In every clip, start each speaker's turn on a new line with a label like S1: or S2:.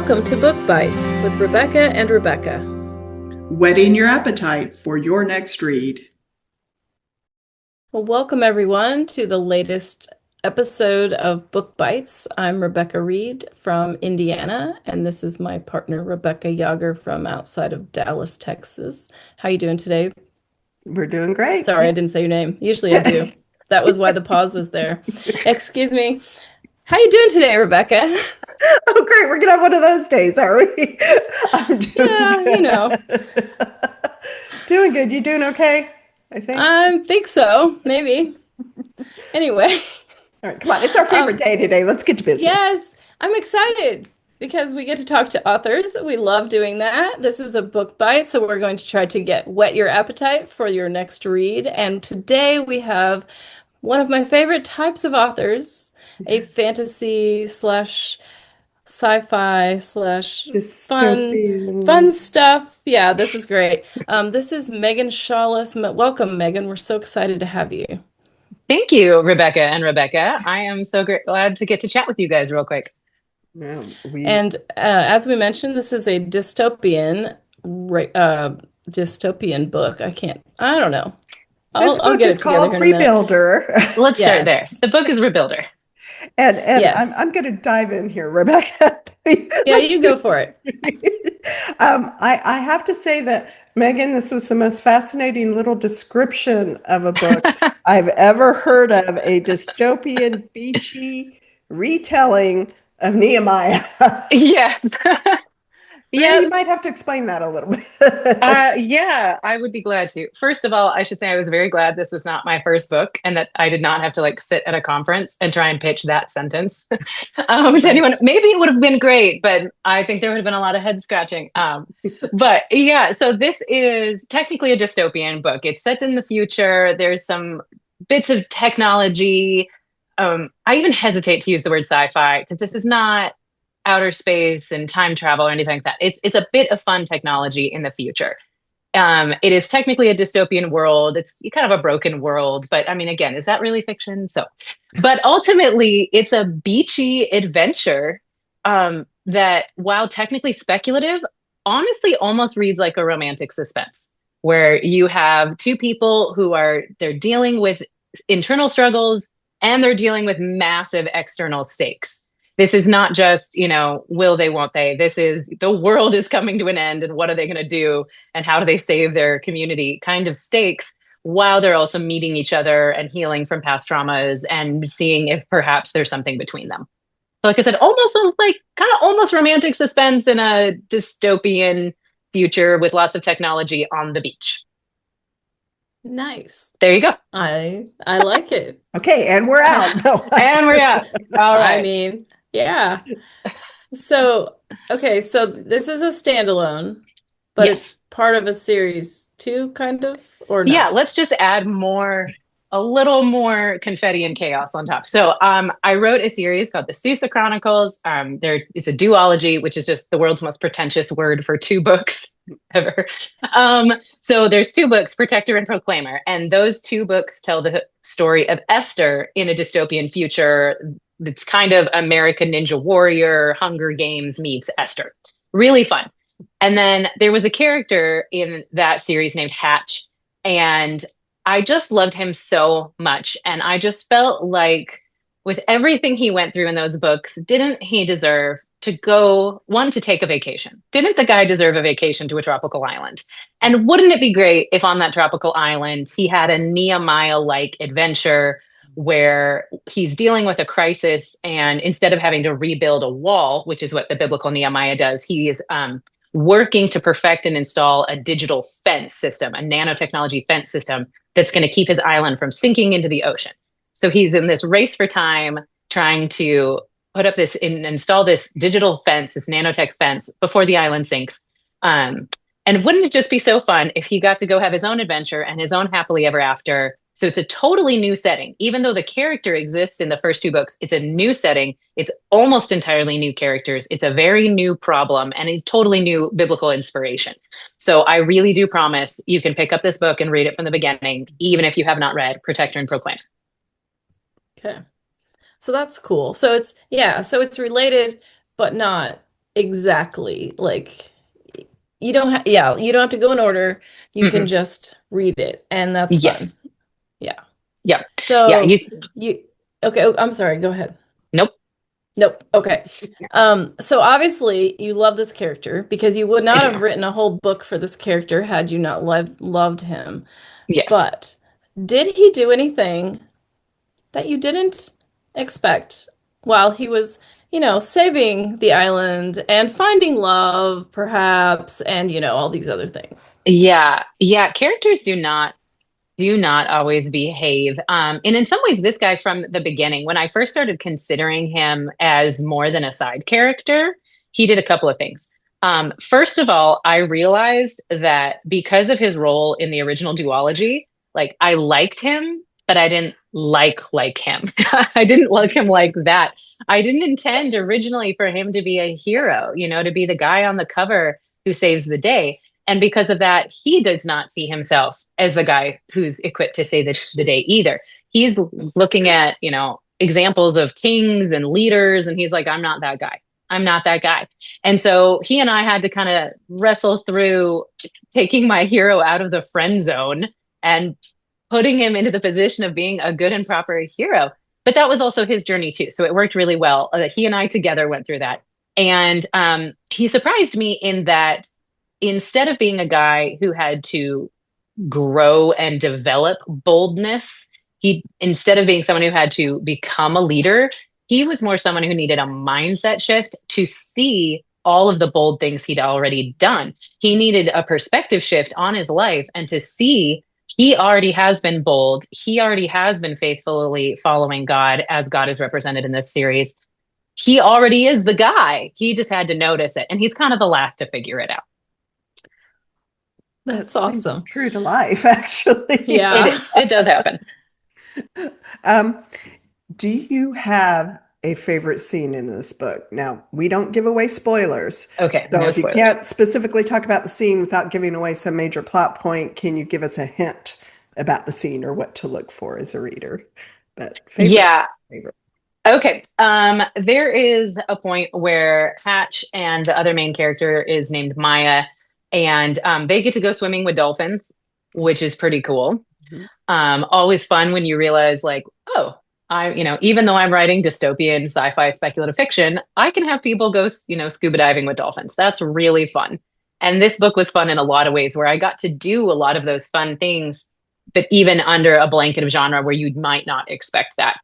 S1: Welcome to Book Bites with Rebecca and Rebecca.
S2: Whetting your appetite for your next read.
S1: Well, welcome everyone to the latest episode of Book Bites. I'm Rebecca Reed from Indiana, and this is my partner Rebecca Yager from outside of Dallas, Texas. How you doing today?
S3: We're doing great.
S1: Sorry, I didn't say your name. Usually I do. That was why the pause was there. Excuse me. How you doing today, Rebecca?
S3: Oh, great. We're gonna have one of those days, are we? I'm doing
S1: Yeah,
S3: good.
S1: you know.
S3: Doing good. You doing okay? I think.
S1: I think so, maybe. Anyway,
S3: All right, come on. It's our favorite day today. Let's get to business.
S1: yes, I'm excited because we get to talk to authors. We love doing that. This is a book bite, so we're going to try to get whet your appetite for your next read. And today we have one of my favorite types of authors, a fantasy slash sci-fi slash fun
S3: Dystopian.
S1: stuff. Yeah, this is great. This is Megan Schaulis. Welcome, Megan. We're so excited to have you.
S4: Thank you, Rebecca and Rebecca. I am so glad to get to chat with you guys real quick.
S3: Yeah, we
S1: And as we mentioned, this is a dystopian book. I don't know.
S3: This
S1: I'll
S3: book
S1: get
S3: is
S1: it together
S3: called
S1: here in a minute.
S3: Rebuilder.
S4: Let's start there.
S1: Yes.
S4: The book is Rebuilder.
S3: And
S1: Yes.
S3: I'm gonna dive in here, Rebecca.
S1: Yeah, you go for it.
S3: I have to say that, Megan, this was the most fascinating little description of a book I've ever heard of, a dystopian, beachy retelling of Nehemiah.
S4: Yes.
S3: Yeah,
S4: Yeah.
S3: you might have to explain that a little bit.
S4: Yeah, I would be glad to. First of all, I should say I was very glad this was not my first book and that I did not have to like sit at a conference and try and pitch that sentence. To anyone,
S1: Right.
S4: maybe it would have been great, but I think there would have been a lot of head scratching. But yeah, so this is technically a dystopian book. It's set in the future. There's some bits of technology. I even hesitate to use the word sci-fi because this is not outer space and time travel or anything like that. It's a bit of fun technology in the future. It is technically a dystopian world. It's kind of a broken world, but I mean, again, is that really fiction? So, but ultimately, it's a beachy adventure that, while technically speculative, honestly almost reads like a romantic suspense, where you have two people who they're dealing with internal struggles and they're dealing with massive external stakes. This is not just, will they, won't they? This is the world is coming to an end and what are they going to do and how do they save their community kind of stakes while they're also meeting each other and healing from past traumas and seeing if perhaps there's something between them. So like I said, almost like kind of almost romantic suspense in a dystopian future with lots of technology on the beach.
S1: Nice.
S4: There you go.
S1: I like it.
S3: Okay, and we're out. No.
S4: And we're out. All
S1: I
S4: right.
S1: mean, yeah. So, okay, so this is a standalone, but
S4: Yes.
S1: it's part of a series too, kind of, or
S4: Yeah,
S1: not?
S4: let's just add a little more confetti and chaos on top. So I wrote a series called the Susa Chronicles. It's a duology, which is just the world's most pretentious word for two books ever. So there's two books, Protector and Proclaimer, and those two books tell the story of Esther in a dystopian future. It's kind of American Ninja Warrior, Hunger Games meets Esther. Really fun. And then there was a character in that series named Hatch, and I just loved him so much. And I just felt like with everything he went through in those books, didn't he deserve to go, one, to take a vacation? Didn't the guy deserve a vacation to a tropical island? And wouldn't it be great if on that tropical island he had a Nehemiah-like adventure where he's dealing with a crisis and instead of having to rebuild a wall, which is what the biblical Nehemiah does, he is working to perfect and install a digital fence system, a nanotechnology fence system that's going to keep his island from sinking into the ocean. So he's in this race for time trying to put up install this digital fence, this nanotech fence before the island sinks. And wouldn't it just be so fun if he got to go have his own adventure and his own happily ever after? So it's a totally new setting. Even though the character exists in the first two books, it's a new setting. It's almost entirely new characters. It's a very new problem and a totally new biblical inspiration. So I really do promise you can pick up this book and read it from the beginning, even if you have not read Protector and Proclaim.
S1: Okay. So that's cool. So it's related, but not exactly. Like you don't have, yeah, you don't have to go in order. You can
S4: Mhm.
S1: just read it, and that's fun.
S4: Yes.
S1: Yeah.
S4: Yep. Yeah.
S1: So you, okay, oh, I'm sorry, go ahead.
S4: Nope.
S1: Nope. Okay. So obviously you love this character because you would
S4: I
S1: not
S4: do.
S1: have written a whole book for this character had you not loved him.
S4: Yes.
S1: But did he do anything that you didn't expect while he was, saving the island and finding love, perhaps, and, all these other things?
S4: Yeah. Yeah. Characters do not always behave. And in some ways, this guy from the beginning, when I first started considering him as more than a side character, he did a couple of things. First of all, I realized that because of his role in the original duology, like I liked him, but I didn't like him. I didn't like him like that. I didn't intend originally for him to be a hero, to be the guy on the cover who saves the day. And because of that, he does not see himself as the guy who's equipped to save the day either. He's looking at, examples of kings and leaders, and he's like, I'm not that guy. I'm not that guy. And so he and I had to kind of wrestle through taking my hero out of the friend zone and putting him into the position of being a good and proper hero. But that was also his journey too. So it worked really well that he and I together went through that. And he surprised me in that instead of being a guy who had to grow and develop boldness, he instead of being someone who had to become a leader, he was more someone who needed a mindset shift to see all of the bold things he'd already done. He needed a perspective shift on his life and to see he already has been bold. He already has been faithfully following God as God is represented in this series. He already is the guy. He just had to notice it. And he's kind of the last to figure it out.
S3: That
S1: That's
S3: seems
S1: awesome.
S3: true to life, actually.
S4: It
S1: Yeah.
S4: is. It does happen.
S3: Um, do you have a favorite scene in this book? Now, we don't give away spoilers.
S4: Okay,
S3: So
S4: no
S3: if you
S4: spoilers.
S3: can't specifically talk about the scene without giving away some major plot point, can you give us a hint about the scene or what to look for as a reader? But
S4: Yeah.
S3: favorite.
S4: Okay. There is a point where Hatch and the other main character is named Maya, and they get to go swimming with dolphins, which is pretty cool.
S3: Mhm.
S4: Always fun when you realize, like, oh, even though I'm writing dystopian sci-fi speculative fiction, I can have people go, scuba diving with dolphins. That's really fun. And this book was fun in a lot of ways where I got to do a lot of those fun things, but even under a blanket of genre where you might not expect that.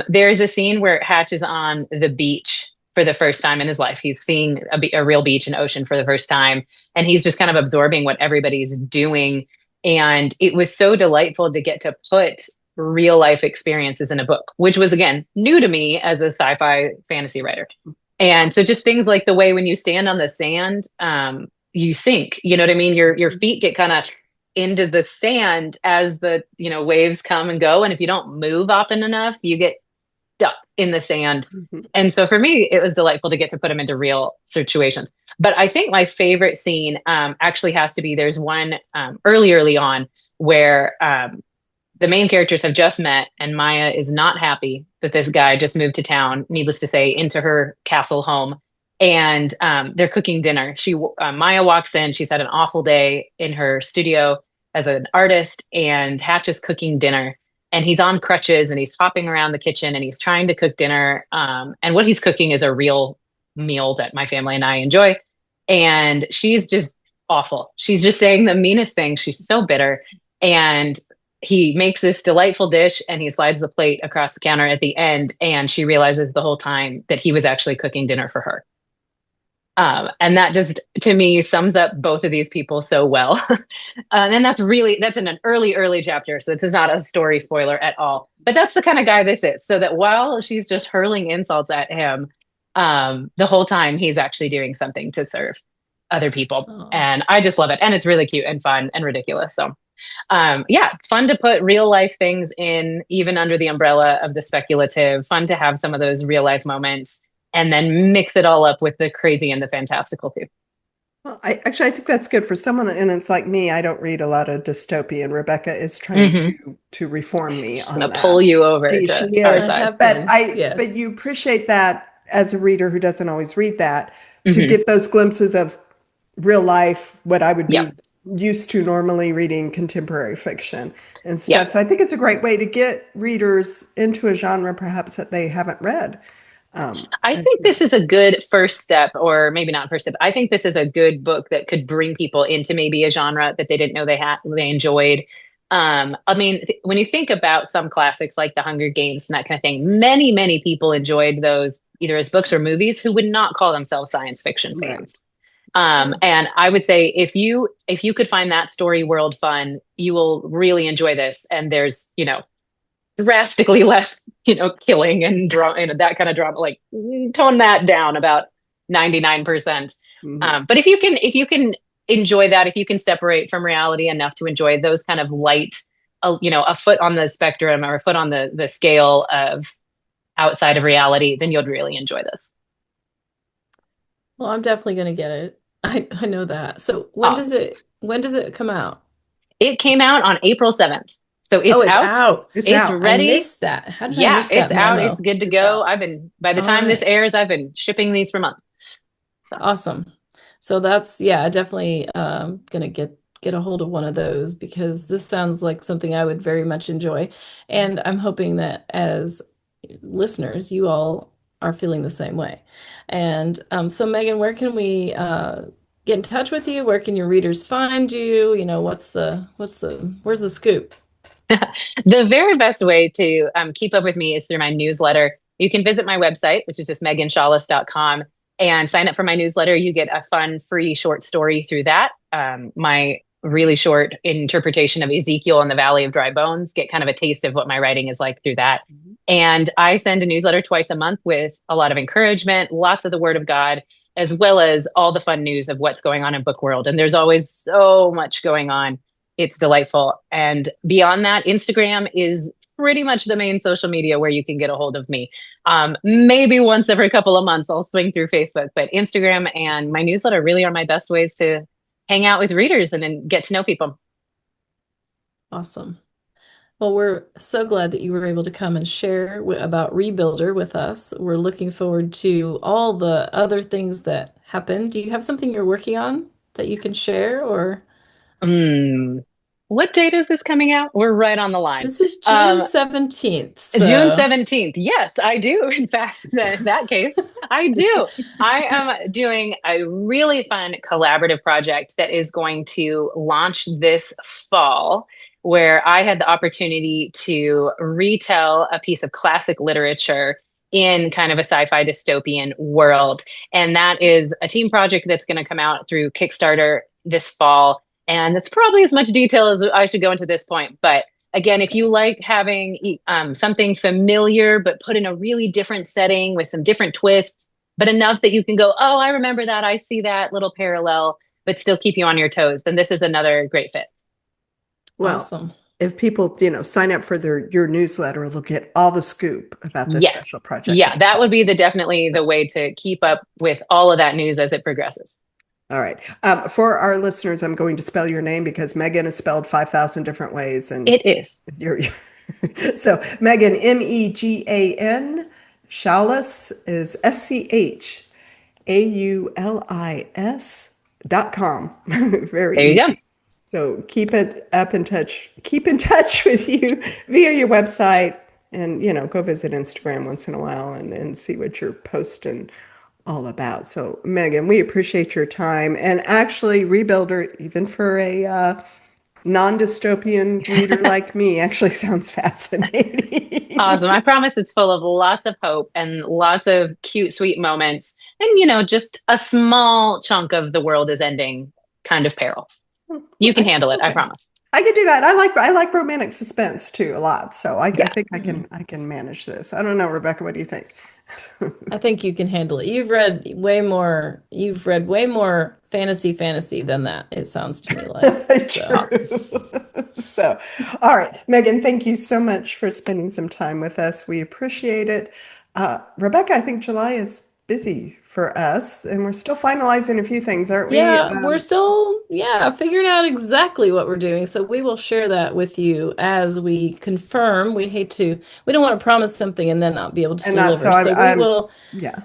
S4: There's a scene where Hatch is on the beach for the first time in his life. He's seeing a real beach and ocean for the first time, and he's just kind of absorbing what everybody's doing. And it was so delightful to get to put real life experiences in a book, which was, again, new to me as a sci fi fantasy writer. And so just things like the way when you stand on the sand, you sink, you know what I mean? Your feet get kind of into the sand as the, waves come and go. And if you don't move often enough, you get stuck in the sand.
S3: Mhm.
S4: And so for me, it was delightful to get to put them into real situations. But I think my favorite scene actually has to be there's one early on where the main characters have just met, and Maya is not happy that this guy just moved to town, needless to say, into her castle home. And they're cooking dinner. Maya walks in. She's had an awful day in her studio as an artist, and Hatch is cooking dinner. And he's on crutches, and he's hopping around the kitchen, and he's trying to cook dinner. And what he's cooking is a real meal that my family and I enjoy. And she's just awful. She's just saying the meanest things. She's so bitter. And he makes this delightful dish and he slides the plate across the counter at the end, and she realizes the whole time that he was actually cooking dinner for her. And that just, to me, sums up both of these people so well. And that's in an early chapter. So this is not a story spoiler at all. But that's the kind of guy this is. So that while she's just hurling insults at him, the whole time he's actually doing something to serve other people.
S1: Oh.
S4: And I just love it. And it's really cute and fun and ridiculous. So yeah, fun to put real life things in, even under the umbrella of the speculative. Fun to have some of those real life moments and then mix it all up with the crazy and the fantastical too.
S3: Well, I think that's good for someone, and it's like me. I don't read a lot of dystopian. Rebecca is trying
S4: Hmm.
S3: to reform me
S4: Just
S3: on
S4: gonna
S3: that.
S4: pull you over
S3: She
S4: to our
S3: is,
S1: I
S4: side.
S1: have
S3: but
S1: been, yes.
S3: you appreciate that as a reader who doesn't always read that. to
S4: Mhm.
S3: get those glimpses of real life, what I would
S4: Yep.
S3: be used to normally reading contemporary fiction and
S4: Yep.
S3: stuff. So I think it's a great way to get readers into a genre perhaps that they haven't read.
S4: I
S3: As
S4: think this is a good first step, or maybe not first step. I think this is a good book that could bring people into maybe a genre that they didn't know they enjoyed. I mean, when you think about some classics like The Hunger Games and that kind of thing, many people enjoyed those either as books or movies who would not call themselves science fiction
S3: right.
S4: fans.
S1: True.
S4: And I would say if you could find that story world fun, you will really enjoy this. And there's, drastically less, killing and drama and that kind of drama. Like tone that down about 99%.
S3: Mhm.
S4: But if you can enjoy that, if you can separate from reality enough to enjoy those kind of light, a foot on the spectrum or a foot on the scale of outside of reality, then you'll really enjoy this.
S1: Well, I'm definitely gonna get it. I know that. So
S4: Awesome.
S1: when does it come out?
S4: It came out on April 7th. So
S1: Oh,
S4: it's
S1: it's
S4: out.
S1: out.
S3: It's
S4: It's
S3: out.
S1: I
S4: ready.
S1: missed that. How did I
S4: Yeah,
S1: miss
S4: it's
S1: that
S4: out. It's
S1: memo?
S4: good to
S3: It's
S4: go.
S3: out.
S4: By the
S1: All
S4: time this
S1: right.
S4: airs, I've been shipping these for months. So,
S1: Awesome. So that's yeah, definitely gonna get a hold of one of those because this sounds like something I would very much enjoy. And I'm hoping that as listeners, you all are feeling the same way. And so Megan, where can we get in touch with you? Where can your readers find you? Where's the scoop?
S4: the very best way to keep up with me is through my newsletter. You can visit my website, which is just meganschaulis.com, and sign up for my newsletter. You get a fun, free short story through that. My really short interpretation of Ezekiel and the Valley of Dry Bones, get kind of a taste of what my writing is like through that. And I send a newsletter twice a month with a lot of encouragement, lots of the Word of God, as well as all the fun news of what's going on in book world. And there's always so much going on. It's delightful. And beyond that, Instagram is pretty much the main social media where you can get a hold of me. Maybe once every couple of months, I'll swing through Facebook, but Instagram and my newsletter really are my best ways to hang out with readers and then get to know people.
S1: Awesome. Well, we're so glad that you were able to come and share about Rebuilder with us. We're looking forward to all the other things that happen. Do you have something you're working on that you can share, or
S4: Mm. What date is this coming out? We're right on the line.
S1: this is June
S4: Um,
S1: 17th,
S4: June
S1: so
S4: 17th. Yes, I do. In fact, in that case, I do. I am doing a really fun collaborative project that is going to launch this fall, where I had the opportunity to retell a piece of classic literature in kind of a sci-fi dystopian world. And that is a team project that's going to come out through Kickstarter this fall. And it's probably as much detail as I should go into this point, but again, if you like having something familiar but put in a really different setting with some different twists, but enough that you can go, oh, I remember that, I see that little parallel, but still keep you on your toes, then this is another great fit.
S3: Well,
S1: awesome.
S3: if people, sign up for your newsletter, they'll get all the scoop about this special
S4: Yes.
S3: project in
S4: Yeah,
S3: the
S4: that would
S3: fall.
S4: be definitely the way to keep up with all of that news as it progresses.
S3: All right. For our listeners, I'm going to spell your name because Megan is spelled 5,000 different ways, and
S4: It is.
S3: so Megan, Megan, Schaulis is Schaulis.com. Very
S4: There you go.
S3: easy. So keep it up in touch. Keep in touch with you via your website, and go visit Instagram once in a while and see what you're posting all about. So Megan, we appreciate your time, and actually, Rebuilder, even for a non-dystopian reader like me, actually sounds fascinating.
S4: Awesome. I promise it's full of lots of hope and lots of cute, sweet moments. And, just a small chunk of the world is ending kind of peril. You can handle it, I
S3: Okay.
S4: promise.
S3: I can do that. I like romantic suspense too a lot. So I
S4: Yeah.
S3: think I
S1: Mhm.
S3: can I can manage this. I don't know, Rebecca, what do you think?
S1: I think you can handle it. You've read way more fantasy than that, it sounds to me like. So,
S4: Awesome.
S3: True. So, all right, Megan, thank you so much for spending some time with us. We appreciate it. Rebecca, I think July is busy for us, and we're still finalizing a few things, aren't we?
S1: yeah, we're still, figuring out exactly what we're doing. So we will share that with you as we confirm. We don't want to promise something and then not be able to
S3: And not so
S1: deliver. So
S3: I'm, yeah.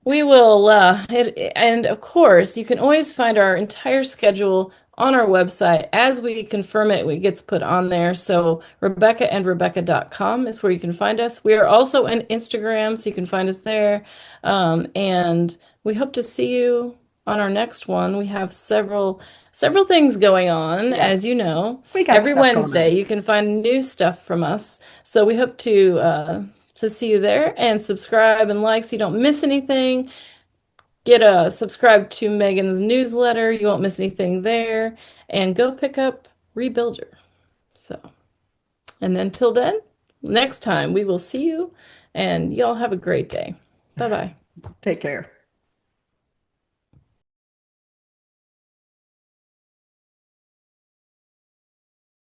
S1: We will, and of course, you can always find our entire schedule on our website. As we confirm it, it gets put on there. So RebeccaandRebecca.com is where you can find us. We are also on Instagram, so you can find us there. And we hope to see you on our next one. We have several things going on,
S3: Yes,
S1: as you know.
S3: we got
S1: Every
S3: stuff going
S1: Wednesday,
S3: on.
S1: you can find new stuff from us. So we hope to see you there and subscribe and like so you don't miss anything. Get a subscribe to Megan's newsletter. You won't miss anything there. And go pick up Rebuilder. So, and then till then, next time we will see you and y'all have a great day. Bye bye.
S3: Take care.